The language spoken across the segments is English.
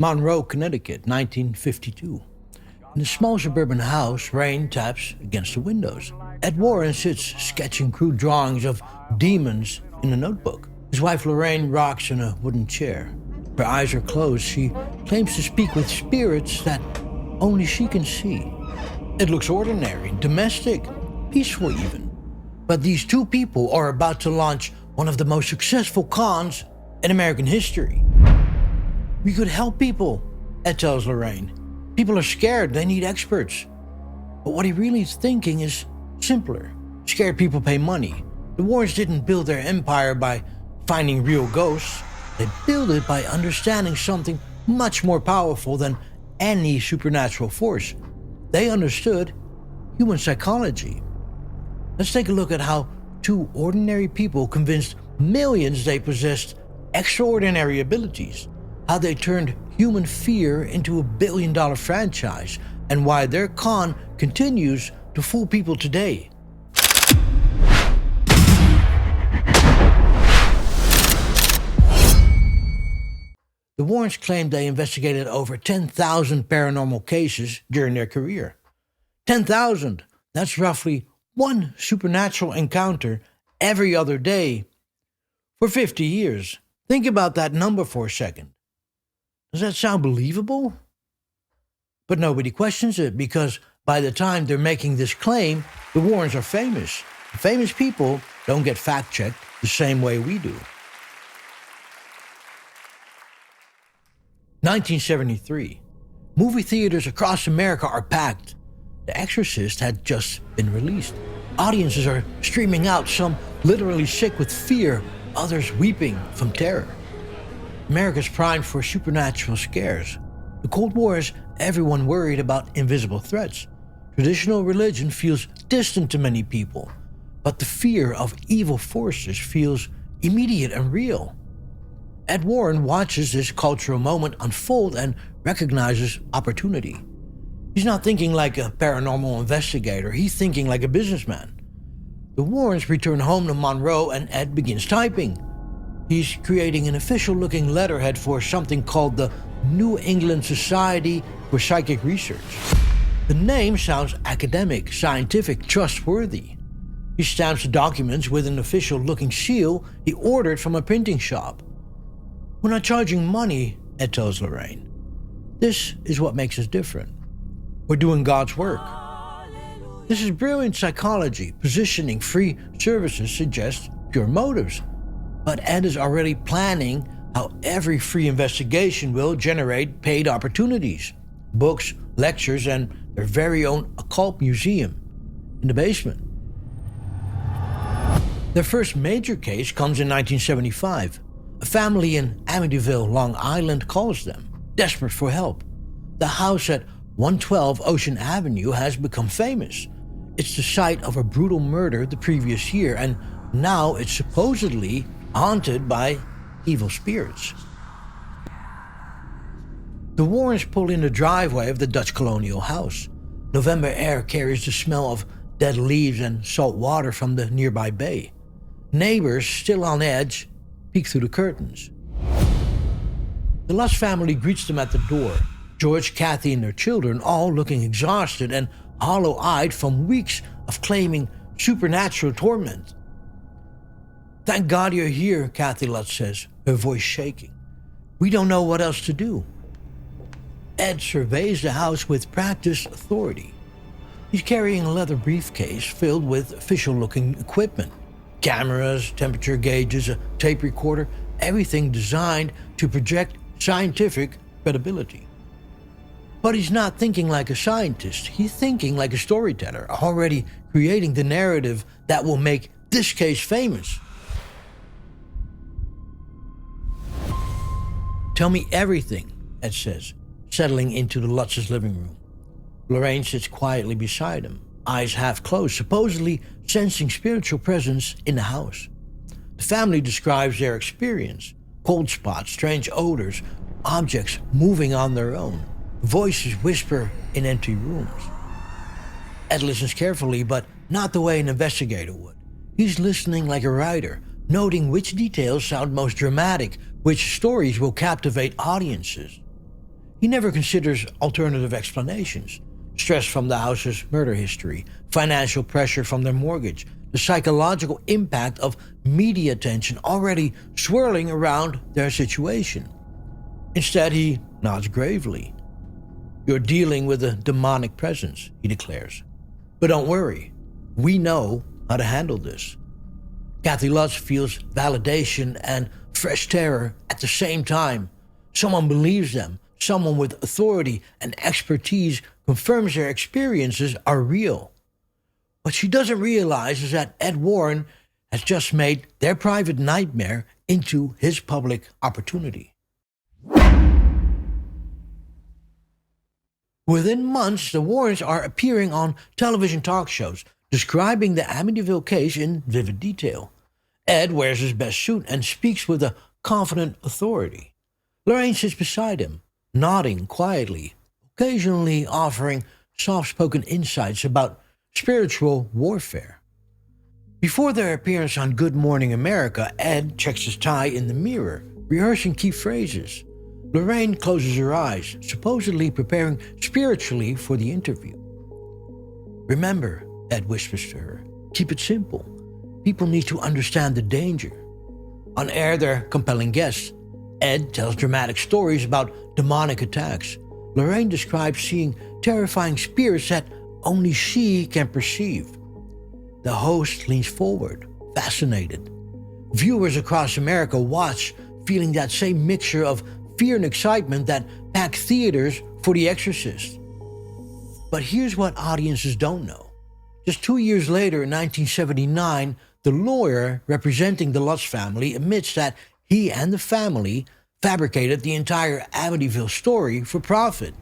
Monroe, Connecticut, 1952. In a small suburban house, rain taps against the windows. Ed Warren sits sketching crude drawings of demons in a notebook. His wife Lorraine rocks in a wooden chair. Her eyes are closed. She claims to speak with spirits that only she can see. It looks ordinary, domestic, peaceful even. But these two people are about to launch one of the most successful cons in American history. We could help people, Ed tells Lorraine. People are scared, they need experts. But what he really is thinking is simpler. Scared people pay money. The Warrens didn't build their empire by finding real ghosts. They built it by understanding something much more powerful than any supernatural force. They understood human psychology. Let's take a look at how two ordinary people convinced millions they possessed extraordinary abilities, how they turned human fear into a billion-dollar franchise, and why their con continues to fool people today. The Warrens claimed they investigated over 10,000 paranormal cases during their career. 10,000! That's roughly one supernatural encounter every other day for 50 years. Think about that number for a second. Does that sound believable? But nobody questions it because by the time they're making this claim, the Warrens are famous. Famous people don't get fact-checked the same way we do. 1973. Movie theaters across America are packed. The Exorcist had just been released. Audiences are streaming out, some literally sick with fear, others weeping from terror. America's primed for supernatural scares. The Cold War has everyone worried about invisible threats. Traditional religion feels distant to many people, but the fear of evil forces feels immediate and real. Ed Warren watches this cultural moment unfold and recognizes opportunity. He's not thinking like a paranormal investigator, he's thinking like a businessman. The Warrens return home to Monroe and Ed begins typing. He's creating an official-looking letterhead for something called the New England Society for Psychic Research. The name sounds academic, scientific, trustworthy. He stamps the documents with an official-looking seal he ordered from a printing shop. We're not charging money, Ed tells Lorraine. This is what makes us different. We're doing God's work. This is brilliant psychology. Positioning free services suggests pure motives. But Ed is already planning how every free investigation will generate paid opportunities, books, lectures, and their very own occult museum in the basement. Their first major case comes in 1975. A family in Amityville, Long Island calls them, desperate for help. The house at 112 Ocean Avenue has become famous. It's the site of a brutal murder the previous year, and now it's supposedly haunted by evil spirits. The Warrens pull in the driveway of the Dutch colonial house. November air carries the smell of dead leaves and salt water from the nearby bay. Neighbors, still on edge, peek through the curtains. The Lutz family greets them at the door. George, Kathy, and their children all looking exhausted and hollow-eyed from weeks of claiming supernatural torment. Thank God you're here, Kathy Lutz says, her voice shaking. We don't know what else to do. Ed surveys the house with practiced authority. He's carrying a leather briefcase filled with official-looking equipment. Cameras, temperature gauges, a tape recorder, everything designed to project scientific credibility. But he's not thinking like a scientist, he's thinking like a storyteller, already creating the narrative that will make this case famous. Tell me everything, Ed says, settling into the Lutz's living room. Lorraine sits quietly beside him, eyes half closed, supposedly sensing spiritual presence in the house. The family describes their experience: cold spots, strange odors, objects moving on their own, voices whisper in empty rooms. Ed listens carefully, but not the way an investigator would. He's listening like a writer, noting which details sound most dramatic, which stories will captivate audiences. He never considers alternative explanations. Stress from the house's murder history, financial pressure from their mortgage, the psychological impact of media attention already swirling around their situation. Instead, he nods gravely. "You're dealing with a demonic presence," he declares. "But don't worry, we know how to handle this." Kathy Lutz feels validation and fresh terror at the same time. Someone believes them, someone with authority and expertise confirms their experiences are real. What she doesn't realize is that Ed Warren has just made their private nightmare into his public opportunity. Within months, the Warrens are appearing on television talk shows, describing the Amityville case in vivid detail. Ed wears his best suit and speaks with a confident authority. Lorraine sits beside him, nodding quietly, occasionally offering soft-spoken insights about spiritual warfare. Before their appearance on Good Morning America, Ed checks his tie in the mirror, rehearsing key phrases. Lorraine closes her eyes, supposedly preparing spiritually for the interview. "Remember," Ed whispers to her, "keep it simple. People need to understand the danger." On air, they're compelling guests. Ed tells dramatic stories about demonic attacks. Lorraine describes seeing terrifying spirits that only she can perceive. The host leans forward, fascinated. Viewers across America watch, feeling that same mixture of fear and excitement that packed theaters for The Exorcist. But here's what audiences don't know. Just 2 years later, in 1979, the lawyer representing the Lutz family admits that he and the family fabricated the entire Amityville story for profit.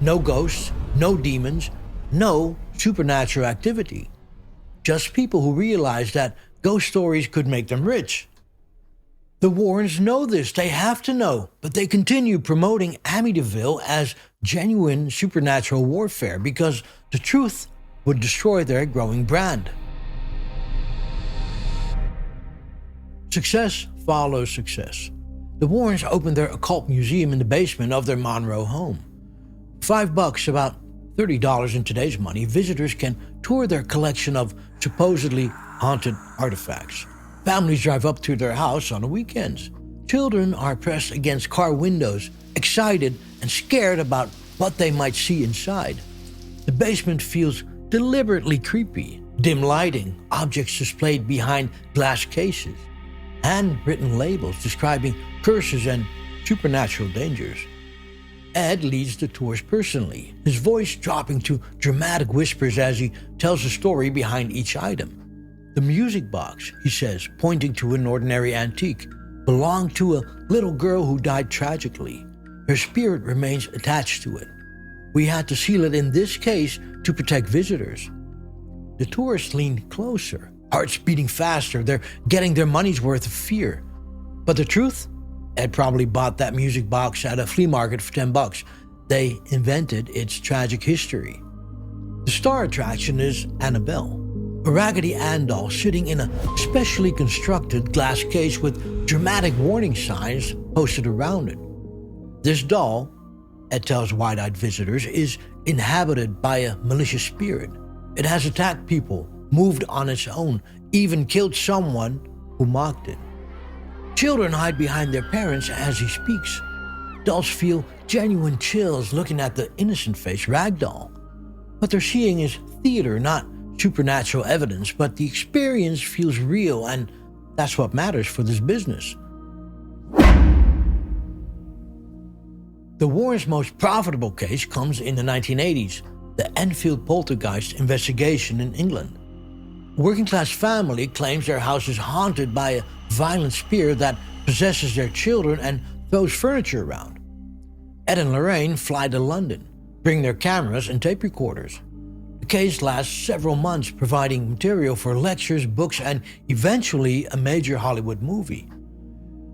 No ghosts, no demons, no supernatural activity. Just people who realized that ghost stories could make them rich. The Warrens know this, they have to know, but they continue promoting Amityville as genuine supernatural warfare because the truth would destroy their growing brand. Success follows success. The Warrens opened their occult museum in the basement of their Monroe home. $5, about $30 in today's money, visitors can tour their collection of supposedly haunted artifacts. Families drive up to their house on the weekends. Children are pressed against car windows, excited and scared about what they might see inside. The basement feels deliberately creepy. Dim lighting, objects displayed behind glass cases, handwritten labels describing curses and supernatural dangers. Ed leads the tours personally, his voice dropping to dramatic whispers as he tells the story behind each item. "The music box," he says, pointing to an ordinary antique, "belonged to a little girl who died tragically. Her spirit remains attached to it. We had to seal it in this case to protect visitors." The tourists lean closer, hearts beating faster. They're getting their money's worth of fear. But the truth? Ed probably bought that music box at a flea market for $10. They invented its tragic history. The star attraction is Annabelle, a Raggedy Ann doll sitting in a specially constructed glass case with dramatic warning signs posted around it. This doll, Ed tells wide-eyed visitors, is inhabited by a malicious spirit. It has attacked people, moved on its own, even killed someone who mocked it. Children hide behind their parents as he speaks. Adults feel genuine chills looking at the innocent-faced ragdoll. What they're seeing is theater, not supernatural evidence, but the experience feels real, and that's what matters for this business. The Warrens' most profitable case comes in the 1980s, the Enfield Poltergeist investigation in England. A working-class family claims their house is haunted by a violent spirit that possesses their children and throws furniture around. Ed and Lorraine fly to London, bring their cameras and tape recorders. The case lasts several months, providing material for lectures, books, and eventually a major Hollywood movie.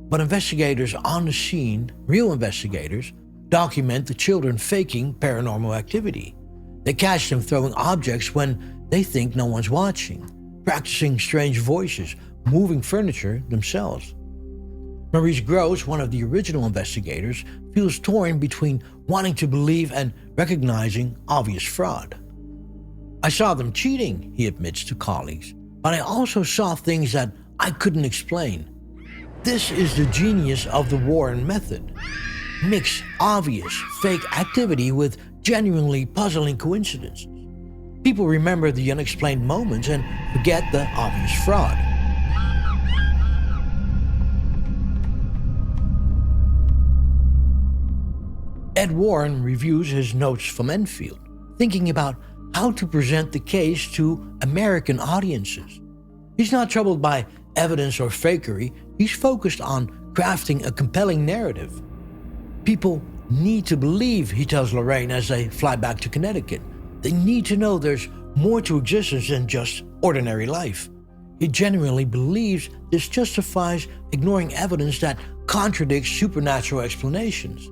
But investigators on the scene, real investigators, document the children faking paranormal activity. They catch them throwing objects when they think no one's watching, practicing strange voices, moving furniture themselves. Maurice Gross, one of the original investigators, feels torn between wanting to believe and recognizing obvious fraud. "I saw them cheating," he admits to colleagues, "but I also saw things that I couldn't explain." This is the genius of the Warren method. Mix obvious, fake activity with genuinely puzzling coincidences. People remember the unexplained moments and forget the obvious fraud. Ed Warren reviews his notes from Enfield, thinking about how to present the case to American audiences. He's not troubled by evidence or fakery, he's focused on crafting a compelling narrative. People need to believe, he tells Lorraine as they fly back to Connecticut. They need to know there's more to existence than just ordinary life. He genuinely believes this justifies ignoring evidence that contradicts supernatural explanations.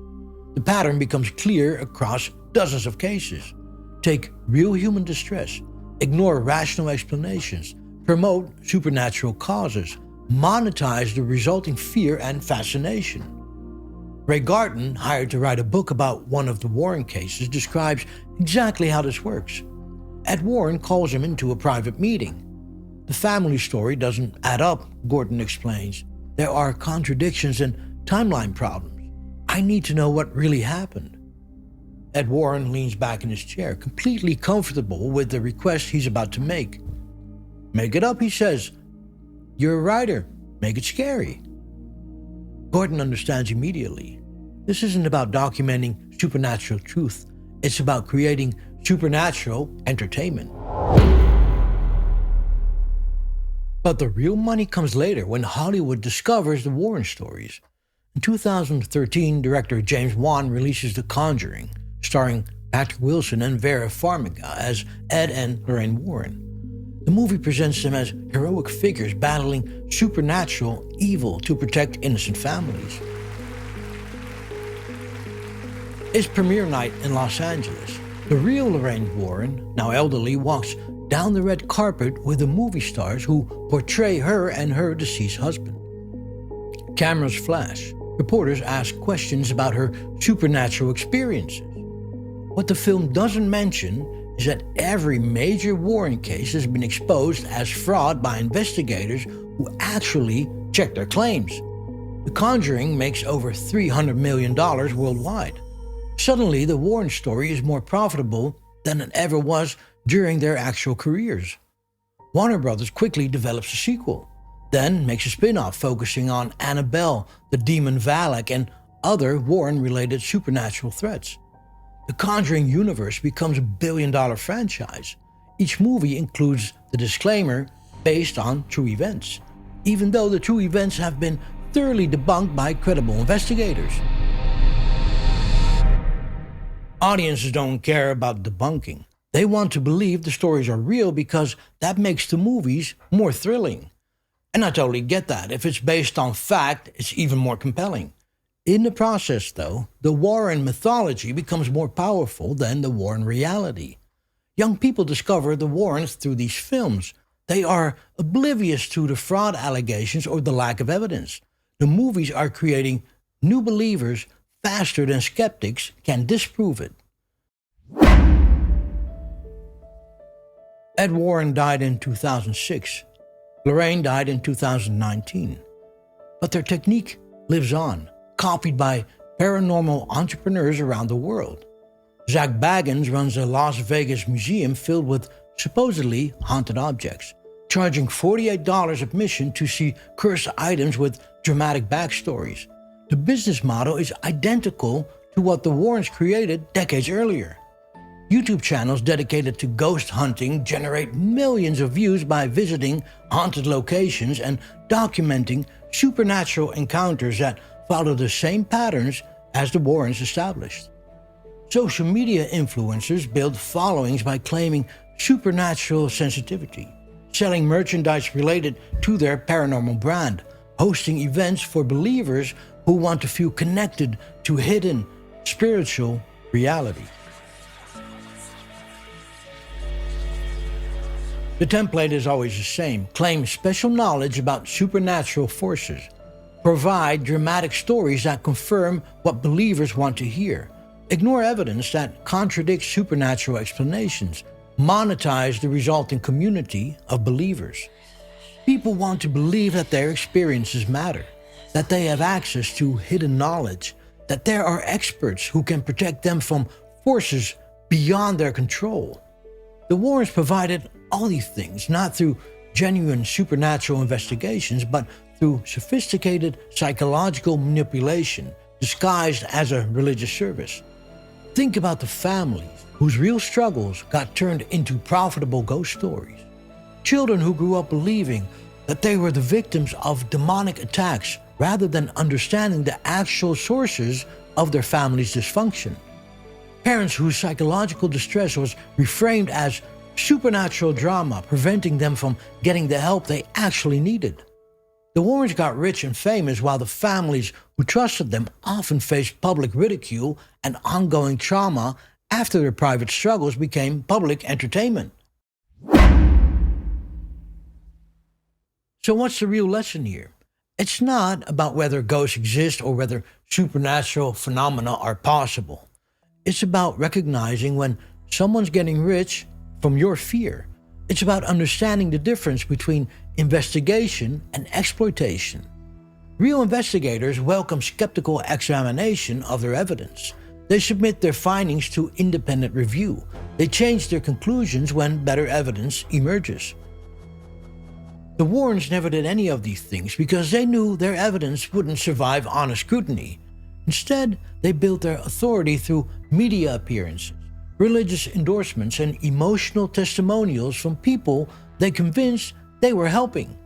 The pattern becomes clear across dozens of cases. Take real human distress, ignore rational explanations, promote supernatural causes, monetize the resulting fear and fascination. Ray Garton, hired to write a book about one of the Warren cases, describes exactly how this works. Ed Warren calls him into a private meeting. "The family story doesn't add up," Gordon explains. "There are contradictions and timeline problems. I need to know what really happened." Ed Warren leans back in his chair, completely comfortable with the request he's about to make. "Make it up," he says. "You're a writer. Make it scary." Gordon understands immediately. This isn't about documenting supernatural truth. It's about creating supernatural entertainment. But the real money comes later when Hollywood discovers the Warren stories. In 2013, director James Wan releases The Conjuring, starring Patrick Wilson and Vera Farmiga as Ed and Lorraine Warren. The movie presents them as heroic figures battling supernatural evil to protect innocent families. It's premiere night in Los Angeles. The real Lorraine Warren, now elderly, walks down the red carpet with the movie stars who portray her and her deceased husband. Cameras flash. Reporters ask questions about her supernatural experiences. What the film doesn't mention is that every major Warren case has been exposed as fraud by investigators who actually checked their claims. The Conjuring makes over $300 million worldwide. Suddenly, the Warren story is more profitable than it ever was during their actual careers. Warner Brothers quickly develops a sequel, then makes a spin-off focusing on Annabelle, the demon Valak, and other Warren-related supernatural threats. The Conjuring Universe becomes a billion-dollar franchise. Each movie includes the disclaimer based on true events, even though the true events have been thoroughly debunked by credible investigators. Audiences don't care about debunking. They want to believe the stories are real because that makes the movies more thrilling. And I totally get that. If it's based on fact, it's even more compelling. In the process, though, the Warren mythology becomes more powerful than the Warren reality. Young people discover the Warrens through these films. They are oblivious to the fraud allegations or the lack of evidence. The movies are creating new believers faster than skeptics can disprove it. Ed Warren died in 2006. Lorraine died in 2019. But their technique lives on, copied by paranormal entrepreneurs around the world. Zach Baggins runs a Las Vegas museum filled with supposedly haunted objects, charging $48 admission to see cursed items with dramatic backstories. The business model is identical to what the Warrens created decades earlier. YouTube channels dedicated to ghost hunting generate millions of views by visiting haunted locations and documenting supernatural encounters that follow the same patterns as the Warrens established. Social media influencers build followings by claiming supernatural sensitivity, selling merchandise related to their paranormal brand, hosting events for believers who want to feel connected to hidden spiritual reality. The template is always the same: claim special knowledge about supernatural forces, provide dramatic stories that confirm what believers want to hear, ignore evidence that contradicts supernatural explanations, monetize the resulting community of believers. People want to believe that their experiences matter, that they have access to hidden knowledge, that there are experts who can protect them from forces beyond their control. The Warrens provided all these things not through genuine supernatural investigations, but through sophisticated psychological manipulation disguised as a religious service. Think about the families whose real struggles got turned into profitable ghost stories. Children who grew up believing that they were the victims of demonic attacks rather than understanding the actual sources of their family's dysfunction. Parents whose psychological distress was reframed as supernatural drama, preventing them from getting the help they actually needed. The Warrens got rich and famous while the families who trusted them often faced public ridicule and ongoing trauma after their private struggles became public entertainment. So what's the real lesson here? It's not about whether ghosts exist or whether supernatural phenomena are possible. It's about recognizing when someone's getting rich from your fear. It's about understanding the difference between investigation and exploitation. Real investigators welcome skeptical examination of their evidence. They submit their findings to independent review. They change their conclusions when better evidence emerges. The Warrens never did any of these things because they knew their evidence wouldn't survive honest scrutiny. Instead, they built their authority through media appearances, religious endorsements, and emotional testimonials from people they convinced they were helping.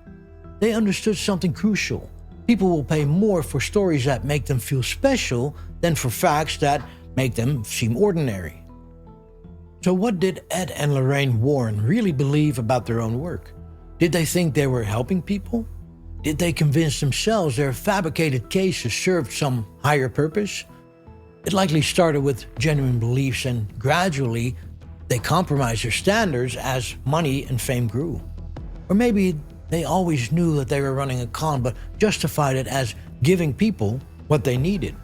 They understood something crucial. People will pay more for stories that make them feel special than for facts that make them seem ordinary. So what did Ed and Lorraine Warren really believe about their own work? Did they think they were helping people? Did they convince themselves their fabricated cases served some higher purpose? It likely started with genuine beliefs, and gradually they compromised their standards as money and fame grew. Or maybe they always knew that they were running a con but justified it as giving people what they needed.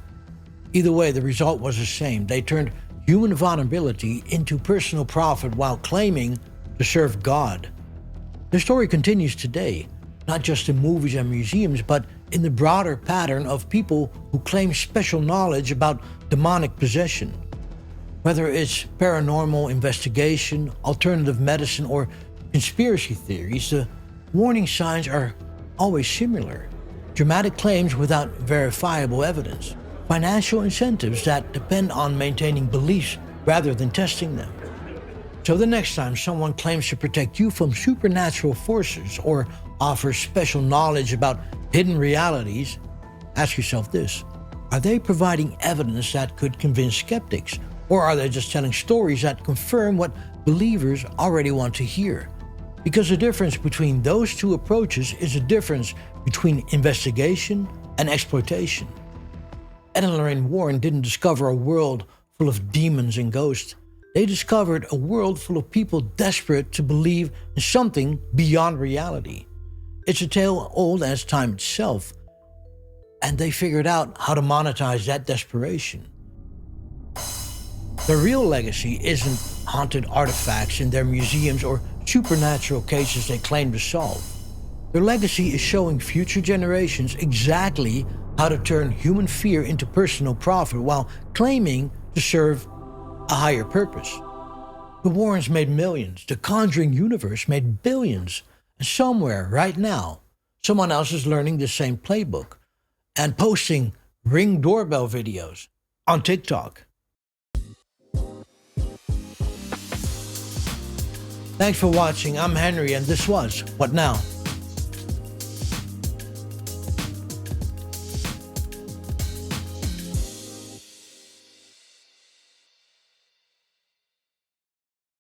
Either way, the result was the same. They turned human vulnerability into personal profit while claiming to serve God. The story continues today, not just in movies and museums, but in the broader pattern of people who claim special knowledge about demonic possession. Whether it's paranormal investigation, alternative medicine, or conspiracy theories, the warning signs are always similar. Dramatic claims without verifiable evidence. Financial incentives that depend on maintaining beliefs rather than testing them. So the next time someone claims to protect you from supernatural forces or offers special knowledge about hidden realities, ask yourself this: are they providing evidence that could convince skeptics, or are they just telling stories that confirm what believers already want to hear? Because the difference between those two approaches is a difference between investigation and exploitation. Ed and Lorraine Warren didn't discover a world full of demons and ghosts. They discovered a world full of people desperate to believe in something beyond reality. It's a tale old as time itself, and they figured out how to monetize that desperation. Their real legacy isn't haunted artifacts in their museums or supernatural cases they claim to solve. Their legacy is showing future generations exactly how to turn human fear into personal profit while claiming to serve a higher purpose. The Warrens made millions. The Conjuring Universe made billions. And somewhere right now, someone else is learning the same playbook and posting Ring doorbell videos on TikTok. Thanks for watching. I'm Henry, and this was What Now?